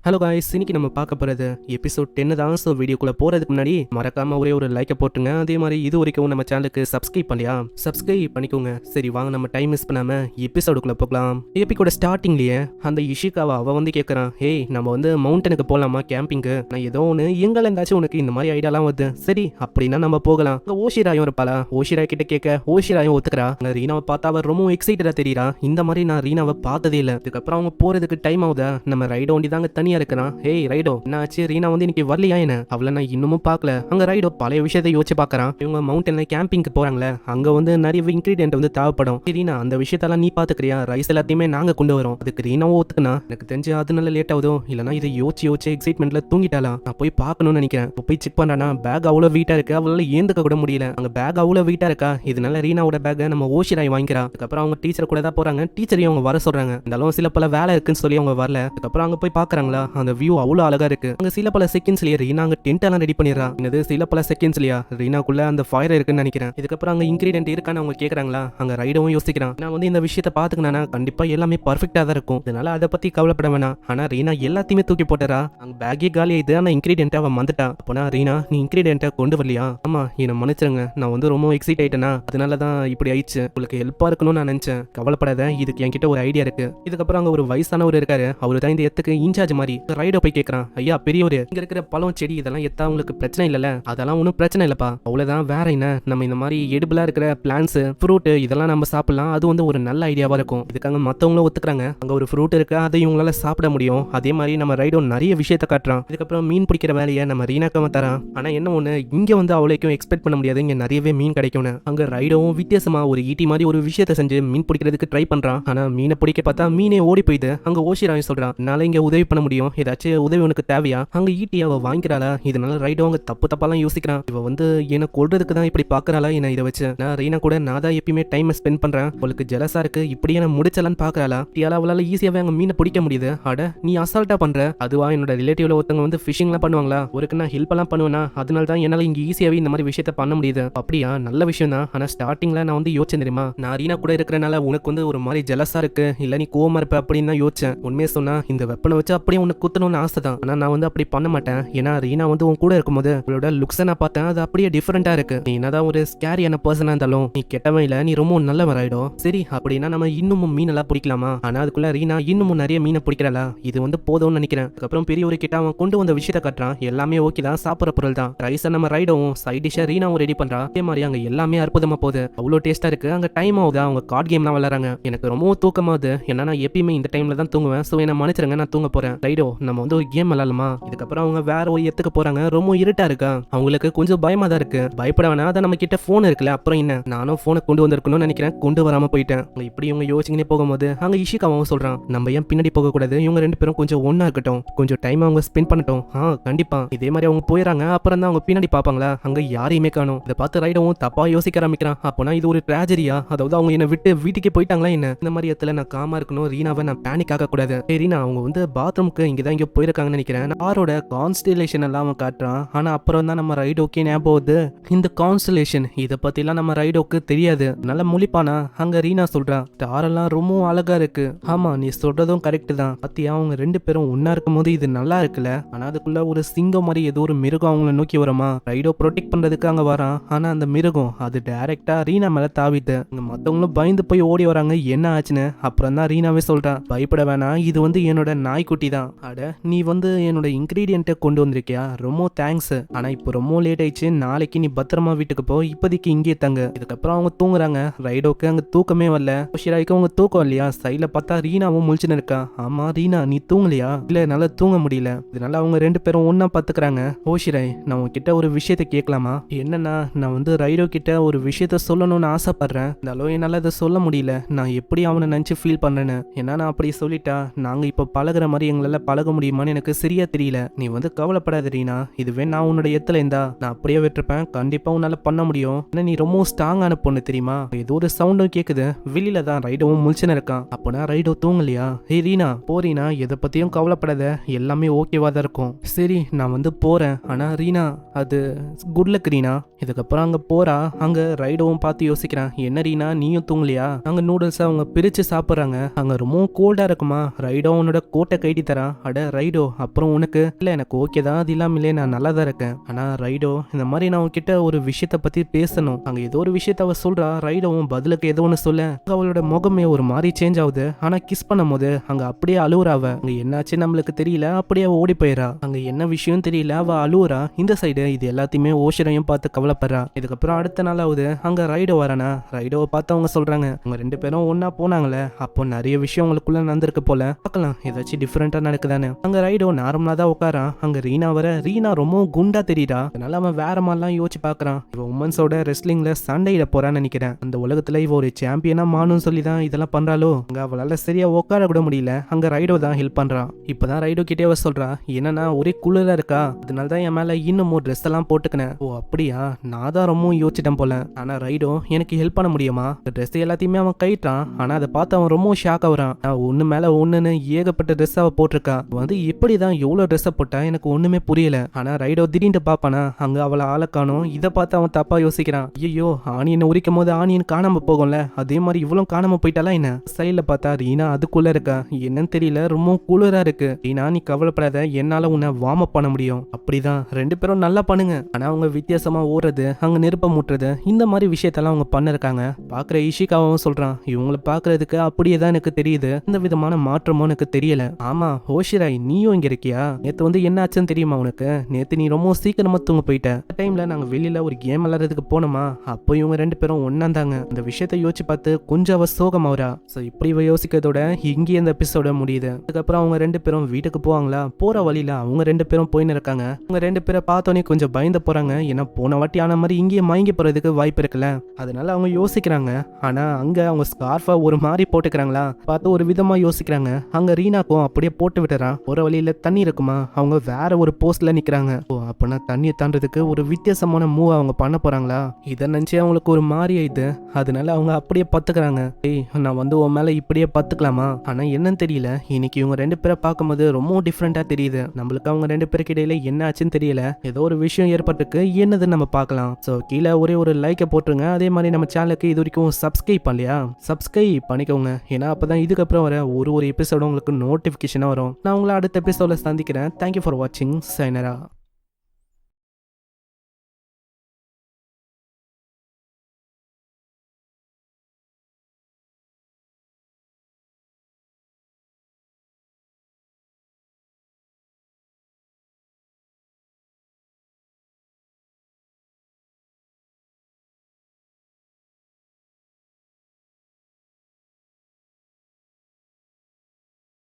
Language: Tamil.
ஹலோ காய்ஸ், இன்னைக்கு நம்ம பார்க்க போகிறது எபிசோட் 10 தான். ஸோ வீடியோக்குள்ளே போகிறதுக்கு முன்னாடி மறக்காமல் ஒரே ஒரு லைக்கை போட்டுங்க. அதே மாதிரி இது வரைக்கும் நம்ம சேனலுக்கு சப்ஸ்கிரைப் பண்ணலையா, சப்ஸ்கிரைப் பண்ணிக்கோங்க. சரி வாங்க, நம்ம டைம் மிஸ் பண்ணாமல் எபிசோடுக்குள்ளே போகலாம். எபிக்கோட ஸ்டார்டிங்லேயே அந்த இஷிகாவை அவள் வந்து கேட்குறான், ஹேய் நம்ம வந்து மவுண்டனுக்கு போகலாமா கேம்பிங்கு? நான் ஏதோ ஒன்று எங்களை இருந்தாச்சும் உனக்கு இந்த மாதிரி ஐடியாலாம் வருது, சரி அப்படின்னா நம்ம போகலாம். அங்கே ஓஷிராயும் இருப்பாளா, ஓஷிரா கிட்ட கேட்க ஓஷிராயும் ஒத்துக்கிறா. அங்கே ரீனாவை பார்த்தா அவள் ரொம்ப எக்ஸைட்டடாக தெரியுறா. இந்த மாதிரி நான் ரீனாவை பார்த்ததே இல்லை. அதுக்கப்புறம் அவங்க போகிறதுக்கு டைம் ஆகுதா, நம்ம ரைடோ வண்டி தாங்க தனியா இருக்கிறான். ஹேய் ரைடோ, என்னாச்சு? ரீனா வந்து இன்னைக்கு வரலையா என்ன? அவளை நான் இன்னமும் பார்க்கல. அங்க ரைடோ பழைய விஷயத்தை யோசிச்சு பார்க்கறான். இவங்க மவுண்டன்ல கேம்பிங்க்கு போறாங்களே, அங்க வந்து நிறைய இன்கிரீடியன்ட் வந்து தேவைப்படும். ரீனா அந்த விஷயத்தெல்லாம் நீ பாத்துக்கிறியா? ரைஸ் எல்லாத்தையுமே நாங்க கொண்டு வரோம். அதுக்கு ரீனாவும் ஒத்துக்கனா. எனக்கு தெரிஞ்சு அதனால லேட் ஆகுதோ, இல்லனா இதை யோசிச்சு எக்ஸைட்மெண்ட்ல தூங்கிட்டாளா? நான் போய் பார்க்கணும்னு நினைக்கிறேன். போய் செக் பண்றானா, பேக் அவ்வளவு வெயிட்டா இருக்கு, அவளால ஏந்துக்க கூட முடியல. அங்க பேக் அவ்வளவு வெயிட்டா இருக்கா. இதனால ரீனாவோட பேக்கை நம்ம ஓஷிராய் வாங்கிக்கிறா. அதுக்கப்புறம் அவங்க டீச்சர் கூட தான் போறாங்க. டீச்சரையும் அவங்க வர சொல்றாங்க. இருந்தாலும் சில பல வேலை இருக்குன்னு சொல்லி அவங்க வரல. அதுக்கப்புறம் அங்க போய் பாக்குறாங்களா, அந்த வியூ அவ்வளவு அழகா இருக்கு. அங்க சில பல செகண்ட்ஸ்லயே ரீனா அங்க டென்ட் எல்லாம் ரெடி பண்ணிடுறா. என்னது சில பல செகண்ட்ஸ்லயா? ரீனாக்குள்ள அந்த ஃபயர் இருக்குன்னு நினைக்கிறேன். இதுக்கப்புறம் அங்க இன்கிரீடியன்ட் இருக்கான்னு அவங்க கேக்குறாங்களா. அங்க ரைடவும் யோசிக்கிறான், நான் வந்து இந்த விஷயத்தை பாத்துக்கினா கண்டிப்பா எல்லாமே பர்ஃபெக்டா தான் இருக்கும், அதனால அதை பத்தி கவலைப்பட வேணாம். ஆனா ரீனா எல்லாத்தையுமே தூக்கி போட்டுறா. அங்க பேக்கே காலி ஆயிடுது. ஆனா இன்கிரீடியன்ட் அவன் வந்துட்டா. அப்போனா ரீனா, நீ இன்கிரீடியன்ட்டை கொண்டு வரலையா? ஆமா, என்னை மன்னிச்சிருங்க, நான் வந்து ரொம்ப எக்ஸைட் ஆயிட்டேனா, அதனாலதான் இப்படி ஆயிடுச்சு. உங்களுக்கு ஹெல்ப்பா இருக்கணும்னு நான் நினைச்சேன். கவலைப்படாத, இதுக்கு என்கிட்ட ஒரு ஐடியா இருக்கு. இதுக்கப்புறம் அங்க ஒரு வயசானவர் இருக்காரு. அவரு தான் இந்த இடத்துக்கு இன்சார்ஜ் மாதிரி. ரைடோ போய் கேட்கறான், ஐயா பெரியவர், இங்க இருக்கிற பழம் செடி இதெல்லாம் எத்தா உங்களுக்கு பிரச்சனை இல்லல? அதெல்லாம் ஒன்றும் பிரச்சனை இல்லப்பா. அவ்வளவுதான், வேற என்ன, நம்ம இந்த மாதிரி எடுபிளா இருக்கிற பிளான்ஸ் ஃப்ரூட் இதெல்லாம் நம்ம சாப்பிடலாம். அது வந்து ஒரு நல்ல ஐடியாவா இருக்கும். இதுக்காக மத்தவங்களும் ஒத்துக்கிறாங்க. அங்க ஒரு ஃப்ரூட் இருக்கு, அதை இவங்களால சாப்பிட முடியும். அதே மாதிரி நம்ம ரைடோ நிறைய விஷயத்த காட்டுறான். இதுக்கப்புறம் மீன் பிடிக்கிற வேலையை நம்ம ரீனாக்காம தரான். ஆனா என்ன ஒண்ணு, இங்க வந்து அவளைக்கும் எக்ஸ்பெக்ட் பண்ண முடியாது, இங்க நிறையவே மீன் கிடைக்கும்னு. அங்க ரைடோவும் வித்தியாசமா ஒரு ஈட்டி மாதிரி ஒரு விஷயத்தை செஞ்சு மீன் பிடிக்கிறதுக்கு ட்ரை பண்றான். ஆனா மீனை பிடிக்க பார்த்தா மீனே ஓடி போயிது. அங்க ஓஷிராய் சொல்றான், என்னால இங்க உதவி பண்ண முடியும், ஏதாச்சும் உதவி உனக்கு தேவையா? அங்க ஈட்டி அவ வாங்கிக்கிறாளா? இதனால ரைடோ அவங்க தப்பாலாம் யோசிக்கிறான். இவ வந்து என்ன கொல்றதுக்கு தான் இப்படி பாக்குறாளா என்ன? இதை வச்சு நான் ரீனா கூட நான் தான் எப்பயுமே டைம் ஸ்பெண்ட் பண்றேன், அவளுக்கு ஜெலஸா இருக்கு, இப்படியே நான் முடிச்சலான்னு பாக்குறாளா? அவளால ஈஸியாவே அங்க மீனை பிடிக்க முடியுது. அட நீ அசால்ட்டா பண்ற. அதுவா, என்னோட ரிலேட்டிவ்ல ஒருத்தவங்க வந்து ஃபிஷிங்லாம் பண்ணுவாங்களா, ஒருக்கு நான் ஹெல்ப் எல்லாம் பண்ணுவேனா, அதனால தான் என்னால இங்க ஈஸியாவே இந்த மாதிரி விஷயத்த பண்ண முடியுது. அப்படியா, நல்ல விஷயம் தான். ஆனா ஸ்டார்டிங்ல நான் வந்து யோசிச்சேன் தெரியுமா, நான் ரீனா கூட இருக்கிறனால உனக்கு வந்து ஒரு மாதிரி ஜெலஸா இருக்கு, இல்ல நீ கோவமா இருப்ப அப்படின்னு தான் யோசிச்சேன். உண்மையை சொன்னா இந்த வெப்பனை வச்சு அப்படியே உனக்கு குத்தணும்னு ஆசை தான். ஆனா நான் வந்து அப்படி பண்ண மாட்டேன். ஏன்னா ரீனா வந்து உன் கூட இருக்கும்போது அவளோட லுக்ஸை நான் பார்த்தேன், அது அப்படியே டிஃபரெண்டா இருக்கு. நீ என்னதான் ஒரு ஸ்கேரியான பர்சனா இருந்தாலும் நீ கெட்டவன் இல்ல, நீ ரொம்ப நல்லவன் ஆயிடும். சரி அப்படின்னா நம்ம இன்னமும் மீனெல்லாம் பிடிக்கலாமா? ஆனா அதுக்குள்ள ரீனா இன்னமும் நிறைய மீனை பிடிக்கிறா. இது வந்து போதும்னு நினைக்கிறேன். அதுக்கப்புறம் பெரிய ஒரு கிட்ட அவன் கொண்டு வந்த விஷயத்தை காட்டுறான். எல்லாமே ஓகே தான், சாப்பிட்ற பொருள் தான். ரைஸை நம்ம ரைடவும் சைட் டிஷ்ஷா ரீனாவும் ரெடி பண்றா. அதே மாதிரி அங்க எல்லாமே அற்புதமா போகுது, அவ்வளோ டேஸ்டா இருக்கு. அங்க டைம் ஆகுது, அவங்க கார்டு கேம்லாம் விளையாடுறாங்க. எனக்கு ரொம்பவும் தூக்கமாகுது. ஏன்னா நான் எப்பயுமே இந்த டைம்ல தான் தூங்குவேன். ஸோ என்ன மன்னிச்சிருங்க, நான் தூங்க போறேன். ரைடோ, நம்ம வந்து ஒரு கேம் விளையாடலாமா? இதுக்கப்புறம் அவங்க வேற ஒரு இடத்துக்கு போறாங்க. ரொம்ப இருட்டா இருக்கா, அவங்களுக்கு கொஞ்சம் பயமா தான் இருக்கு. பயப்பட வேணா, அதான் நம்ம கிட்ட போன் இருக்குல்ல, அப்புறம் என்ன, நானும் போனை கொண்டு வந்திருக்கணும்னு நினைக்கிறேன், கொண்டு வராம போயிட்டேன். இப்படி இவங்க யோசிச்சுனே போகும்போது அங்க இஷிகாவும் சொல்றான், நம்ம ஏன் பின்னாடி போக கூடாது, இவங்க ரெண்டு பேரும் கொஞ்சம் ஒன்னா இருக்கட்டும், கொஞ்சம் டைம் அவங்க ஸ்பெண்ட் பண்ணட்டும். கண்டிப்பா. இதே மாதிரி அவங்க போயிடறாங்க. அப்புறம் தான் அவங்க பின்னாடி பாப்பாங்களா, அங்க யாரையுமே காணும். இதை பார்த்து ரைடவும் தப்பா யோசிக்க ஆரம்பிக்கிறான். அப்போனா இது ஒரு ட்ராஜடியா, அதாவது அவங்க என்ன விட்டு வீட்டுக்கு போயிட்டாங்களா என்ன? இந்த மாதிரி இடத்துல நான் காமா இருக்கணும், ரீனாவை நான் பேனிக் ஆக கூடாது. ரீனா அவங்க வந்து பாத்ரூமுக்கு இங்கதான் இங்க போயிருக்காங்கன்னு நினைக்கிறேன். ஆரோட கான்ஸ்டலேஷன் எல்லாம் காட்டுறான். ஆனா அப்புறம் தான் நம்ம ரைடோக்கே ஞாபகம் வருது, இந்த கான்ஸ்டலேஷன் இதை பத்திலாம் நம்ம ரைடோக்கு தெரியாது. நல்ல முழிப்பானா? அங்க ரீனா சொல்றா, தாரெல்லாம் ரொம்ப அழகா இருக்கு. ஆமா, நீ சொல்றதும் கரெக்ட் தான். பத்தியா, அவங்க ரெண்டு பேரும் ஒன்னா இருக்கும் போது இது நல்லா இருக்குல்ல. ஆனா அதுக்குள்ள ஒரு சிங்கம் மாதிரி ஏதோ ஒரு மிருகம் அவங்கள நோக்கி வருமா, ரைடோ ப்ரொடெக்ட் பண்றதுக்கு அங்க வரான். ஆனா அந்த மிருகம் அது டைரக்டா ரீனா மேல தாவிட்டு மத்தவங்களும் பயந்து போய் ஓடி வராங்க, என்ன ஆச்சுன்னு. அப்புறம் தான் ரீனாவே சொல்றா, பயப்பட வேணாம், இது வந்து என்னோட நாய்க்குட்டி தான். அட நீ வந்து என்னோட இன்கிரீடியன்ட்டை கொண்டு வந்திருக்கியா, ரொம்ப தேங்க்ஸ். ஆனா இப்போ ரொம்ப லேட் ஆயிடுச்சு, நாளைக்கு நீ பத்திரமா வீட்டுக்கு போ, இப்போதைக்கு இங்கே தங்க. இதுக்கப்புறம் அவங்க தூங்குறாங்க. ரைடோக்கு அங்க தூக்கமே வரல. ஓஷிராய்க்கு அவங்க தூக்கம் இல்லையா. சைட்ல பார்த்தா ரீனாவும் முழிச்சுன்னு இருக்கா. ஆமா ரீனா, நீ தூங்கலையா? இல்ல, என்னால தூங்க முடியல. இதனால அவங்க ரெண்டு பேரும் ஒன்னா பாத்துக்கிறாங்க. ஓஷிராய், நான் உங்ககிட்ட ஒரு விஷயத்த கேட்கலாமா? என்னன்னா, நான் வந்து ரைடோ கிட்ட ஒரு விஷயத்த சொல்லணும்னு ஆசைப்படுறேன், இருந்தாலும் என்னால அதை சொல்ல முடியல. நான் எப்படி அவனை நினைச்சு ஃபீல் பண்றேன்னு. ஏன்னா நான் அப்படி சொல்லிட்டா நாங்க இப்ப பழகுற மாதிரி எங்களால பழக முடியுமான்னு எனக்கு சரியா தெரியல. நீ வந்து கவலைப்படாத ரீனா, இதுவே நான் உன்னோட எத்துல இருந்தா நான் அப்படியே விட்டுருப்பேன். கண்டிப்பா உன்னால பண்ண முடியும். ஏன்னா நீ ரொம்ப ஸ்ட்ராங்கான பொண்ணு தெரியுமா. ஏதோ ஒரு சவுண்டும் கேக்குது. வெளியில தான் ரைடோவும் முழிச்சுன்னு இருக்கான். அப்போனா ரைடோ தூங்கலையா? ஏய் ரீனா, போறீனா, எதை பத்தியும் கவலைப்படாத, எல்லாமே ஓகேவா தான் இருக்கும். சரி நான் வந்து போறேன். ஆனா ரீனா, அது குட் லக் ரீனா. இதுக்கப்புறம் அங்க போறா. அங்க ரைடோவும் பார்த்து யோசிக்கிறான், என்ன ரீனா நீயும் தூங்கலையா? அங்க நூடுல்ஸ் அவங்க பிரிச்சு சாப்பிடுறாங்க. அங்க ரொம்ப கோல்டா இருக்குமா. ரைடோ அவனோட கோட்டை கைட்டி தரா. சொல்றான், அட ரைடோ அப்புறம் உனக்கு இல்ல எனக்கு ஓகே தான், அது இல்லாமலே நான் நல்லா தான் இருக்கேன். ஆனா ரைடோ இந்த மாதிரி நான் உன்கிட்ட ஒரு விஷயத்த பத்தி பேசணும். அங்க ஏதோ ஒரு விஷயத்த அவ சொல்றா. ரைடோவும் பதிலுக்கு ஏதோ ஒன்று சொல்ல அவளோட முகமே ஒரு மாதிரி சேஞ்ச் ஆகுது. ஆனா கிஸ் பண்ணும் போது அங்க அப்படியே அழுவுறா. அவ அங்க என்னாச்சு நம்மளுக்கு தெரியல, அப்படியே அவ ஓடி போயிடா. அங்க என்ன விஷயம் தெரியல, அவ அழுவுறா. இந்த சைடு இது எல்லாத்தையுமே ஓஷரையும் பார்த்து கவலைப்படுறா. இதுக்கப்புறம் அடுத்த நாள் ஆகுது. அங்க ரைடோ வரானா. ரைடோவை பார்த்து அவங்க சொல்றாங்க, அவங்க 2 பேரும் ஒன்னா போனாங்களே, அப்போ நிறைய விஷயம் உங்களுக்குள்ள நடந்திருக்கு போல, பார்க்கலாம் ஏதாச்சும் டிஃபரெண்டா நடக்குதானே. அங்க ரைடோ நார்மலா தான் உட்காரான். அங்க ரீனா வர. ரீனா ரொம்ப குண்டா தெரியுறா. அதனால அவன் வேற மாதிரிலாம் யோசிச்சு பாக்குறான். இவ உமன்ஸோட ரெஸ்லிங்ல சண்டையிட போறான்னு நினைக்கிறேன். அந்த உலகத்துல இவ ஒரு சாம்பியனா மானும் சொல்லி தான் இதெல்லாம் பண்றாளோ. அங்க அவளால சரியா உட்கார கூட முடியல. அங்க ரைடோ தான் ஹெல்ப் பண்றான். இப்பதான் ரைடோ கிட்டே அவ சொல்றா, என்னன்னா ஒரே குளிரா இருக்கா, அதனாலதான் என் மேல இன்னும் ட்ரெஸ் எல்லாம் போட்டுக்கினேன். ஓ அப்படியா, நான் தான் ரொம்ப யோசிச்சிட்டேன் போல. ஆனா ரைடோ எனக்கு ஹெல்ப் பண்ண முடியுமா? ட்ரெஸ் எல்லாத்தையுமே அவன் கைட்டான். ஆனா அதை பார்த்து அவன் ரொம்ப ஷாக் ஆகுறான். ஒண்ணு மேல ஒண்ணுன்னு ஏகப்பட்ட ட்ரெஸ் அவ போட்டிருக்கா. எப்படிதான் எவ்வளவு ட்ரெஸ் போட்டா எனக்கு ஒண்ணுமே புரியல. ஆனா ரைடோ திடீர்னு பாப்பானா, அங்க அவளை ஆள காணோம். இதை பார்த்து அவன் தப்பா யோசிக்கிறான். ஐயோ ஆனியன் உரிக்கும் போது ஆனியன் காணாம போகும்ல, அதே மாதிரி இவ்வளவு காணாம போயிட்டாலா என்ன? சைட்ல பார்த்தா ரீனா அதுக்குள்ள இருக்கா. என்னன்னு தெரியல, ரொம்ப குளிரா இருக்கு. ரீனா நீ கவலைப்படாத, என்னால உன்னை வார்ம் அப் பண்ண முடியும். அப்படிதான் 2 பேரும் நல்லா பண்ணுங்க. ஆனா அவங்க வித்தியாசமா ஓடுறது, அங்க நெருப்ப மூட்டுறது, இந்த மாதிரி விஷயத்தெல்லாம் அவங்க பண்ணிருக்காங்க. பாக்குற இஷிகாவும் சொல்றான், இவங்களை பாக்குறதுக்கு அப்படியே தான் எனக்கு தெரியுது, இந்த விதமான மாற்றமும் எனக்கு தெரியல. ஆமா ஹோஷிராய் நீயும் இங்க இருக்கியா? நேத்து என்ன ஆச்சுன்னு தெரியுமா உனக்கு? நேத்து நீ ரொம்ப சீக்கிரமா தூங்க போயிட்ட. டைம்ல நாங்க வெளியில ஒரு கேம் விளையாடுறதுக்கு போனோமா, அப்போ இவங்க 2 பேரும் ஒன்னாந்தாங்க. இந்த விஷயத்த யோசிச்சு பார்த்து கொஞ்சம் அவ சோகமாவரா. சோ இப்படி இவ யோசிக்கிறதோட இங்கே இந்த எபிசோட முடியுது. அதுக்கப்புறம் அவங்க 2 பேரும் வீட்டுக்கு போவாங்களா. போற வழியில அவங்க 2 பேரும் போயின்னு இருக்காங்க. அவங்க 2 பேரை பார்த்தோன்னே கொஞ்சம் பயந்து போறாங்க. ஏன்னா போன வாட்டி ஆன மாதிரி இங்கேயே மயங்கி போறதுக்கு வாய்ப்பு இருக்குல்ல. அதனால அவங்க யோசிக்கிறாங்க. ஆனா அங்க அவங்க ஸ்கார்ஃபா ஒரு மாதிரி போட்டுக்கிறாங்களா, பார்த்து ஒரு விதமா யோசிக்கிறாங்க. அங்க ரீனாக்கும் அப்படியே போட்டு விட்டுறான். ஒரு வழியில தண்ணி இருக்குமா, அவங்க வேற ஒரு போஸ்ட்ல நிக்கிறாங்க. ஓ அப்பனா தண்ணியை தாண்டதுக்கு ஒரு வித்தியாசமான மூவ் அவங்க பண்ண போறாங்களா? இதை நினைச்சு அவங்களுக்கு ஒரு மாதிரி ஆயிடுது. அதனால அவங்க அப்படியே பத்துக்கிறாங்க. ஏய் நான் உன் மேல இப்படியே பத்துக்கலாமா? ஆனா என்னன்னு தெரியல, இன்னைக்கு இவங்க 2 பேரை பார்க்கும்போது ரொம்ப டிஃப்ரெண்டா தெரியுது. நம்மளுக்கு அவங்க 2 பேருக்கு இடையில என்ன ஆச்சுன்னு தெரியல, ஏதோ ஒரு விஷயம் ஏற்பட்டிருக்கு. என்னதுன்னு நம்ம பார்க்கலாம். சோ கீழே ஒரே ஒரு லைக்கை போட்டுருங்க. அதே மாதிரி நம்ம சேனலுக்கு இது வரைக்கும் சப்ஸ்கிரைப் பண்ணலையா, சப்ஸ்கிரைப் பண்ணிக்கோங்க. ஏன்னா அப்பதான் இதுக்கப்புறம் வர ஒரு எபிசோட உங்களுக்கு நோட்டிபிகேஷனா வரும். நான் உங்களை அடுத்த எபிசோட சந்திக்கிறேன். தேங்க்யூ ஃபார் வாட்சிங். சைனரா.